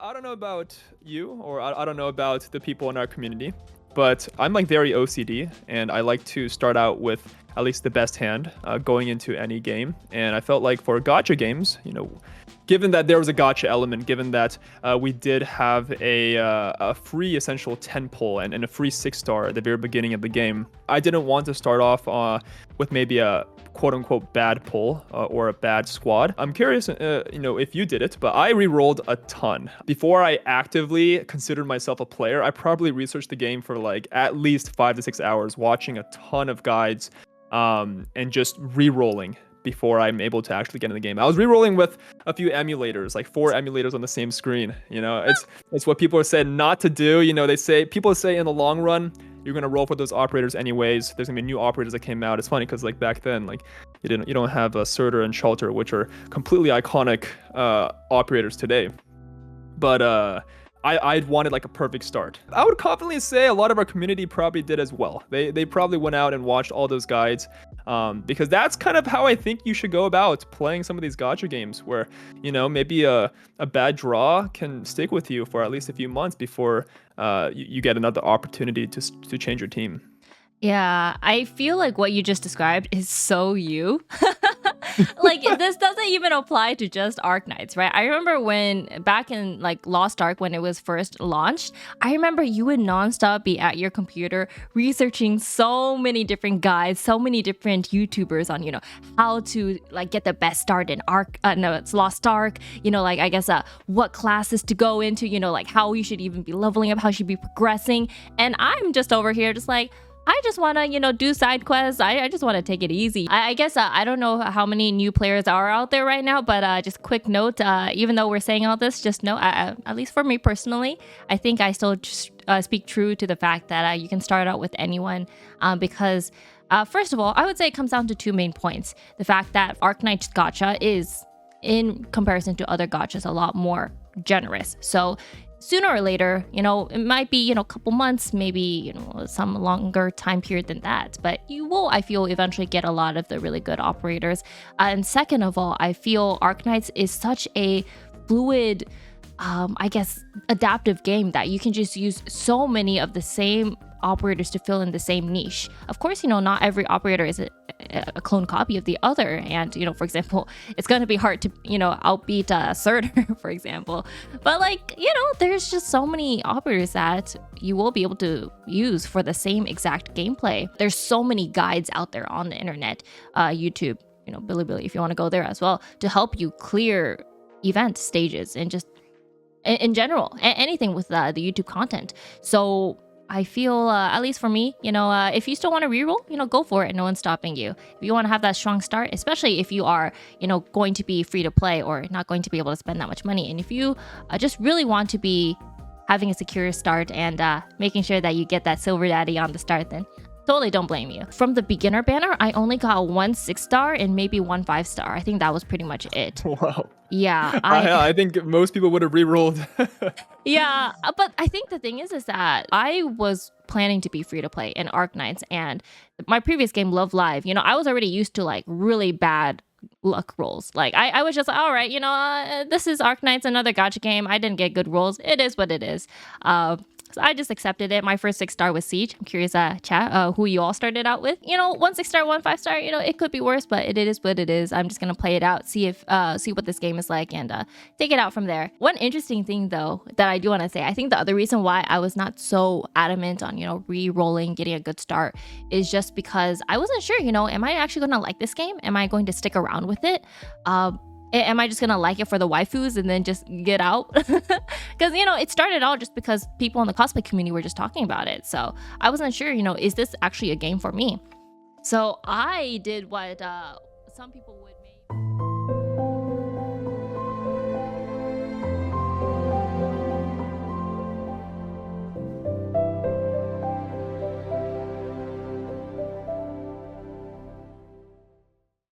I don't know about you, or I don't know about the people in our community, but I'm like very OCD, and I like to start out with at least the best hand going into any game. And I felt like for gacha games, given that there was a gacha element, given that we did have a free essential 10 pull and a free 6-star at the very beginning of the game, I didn't want to start off with maybe a quote-unquote bad pull or a bad squad. I'm curious, if you did it, but I re-rolled a ton. Before I actively considered myself a player, I probably researched the game for like at least 5 to 6 hours, watching a ton of guides and just re-rolling before I'm able to actually get in the game. I was re-rolling with a few emulators, like 4 emulators on the same screen. It's what people are said not to do. People say in the long run, you're gonna roll for those operators anyways. There's gonna be new operators that came out. It's funny because like back then, like you don't have Surtur and Shelter, which are completely iconic operators today. But I wanted like a perfect start. I would confidently say a lot of our community probably did as well. They probably went out and watched all those guides because that's kind of how I think you should go about playing some of these gacha games where, maybe a bad draw can stick with you for at least a few months before you get another opportunity to change your team. Yeah, I feel like what you just described is so you. Like this doesn't even apply to just Arknights, right? I remember when back in like Lost Ark when it was first launched, I remember you would nonstop be at your computer researching so many different guides, so many different YouTubers on, how to like get the best start in it's Lost Ark, like I guess what classes to go into, like how you should even be leveling up, how you should be progressing. And I'm just over here just like, I just want to, do side quests. I just want to take it easy. I guess I don't know how many new players are out there right now, but just quick note, even though we're saying all this, just know, at least for me personally, I think I still just speak true to the fact that you can start out with anyone because first of all, I would say it comes down to 2 main points. The fact that Arknights gacha is, in comparison to other gachas, a lot more generous. So sooner or later, it might be, a couple months, maybe, some longer time period than that. But you will, I feel, eventually get a lot of the really good operators. And second of all, I feel Arknights is such a fluid, adaptive game that you can just use so many of the same operators to fill in the same niche. Of course, not every operator is a clone copy of the other, and for example, it's going to be hard to outbeat Surtur, for example, but there's just so many operators that you will be able to use for the same exact gameplay. There's so many guides out there on the internet, YouTube, Bilibili, if you want to go there as well, to help you clear event stages and just in general anything with the YouTube content. So I feel, at least for me, if you still want to reroll, go for it. No one's stopping you. If you want to have that strong start, especially if you are, going to be free to play or not going to be able to spend that much money. And if you just really want to be having a secure start and making sure that you get that silver daddy on the start, then totally don't blame you. From the beginner banner, I only got 1 6-star and maybe 1 5-star. I think that was pretty much it. Wow. Yeah. I think most people would have re-rolled. Yeah, but I think the thing is that I was planning to be free to play in Arknights, and my previous game, Love Live, I was already used to like really bad luck rolls. Like I was just like, all right, this is Arknights, another gacha game. I didn't get good rolls. It is what it is. So I just accepted it. My first 6-star was Siege. I'm curious, chat, who you all started out with. 1 6-star, 1 5-star. It could be worse, but it is what it is. I'm just gonna play it out, see what this game is like, and take it out from there. One interesting thing though that I do want to say, I think the other reason why I was not so adamant on re-rolling, getting a good start, is just because I wasn't sure. Am I actually gonna like this game? Am I going to stick around with it? Am I just gonna like it for the waifus and then just get out? Because it started out just because people in the cosplay community were just talking about it. So I wasn't sure, is this actually a game for me? So I did what some people would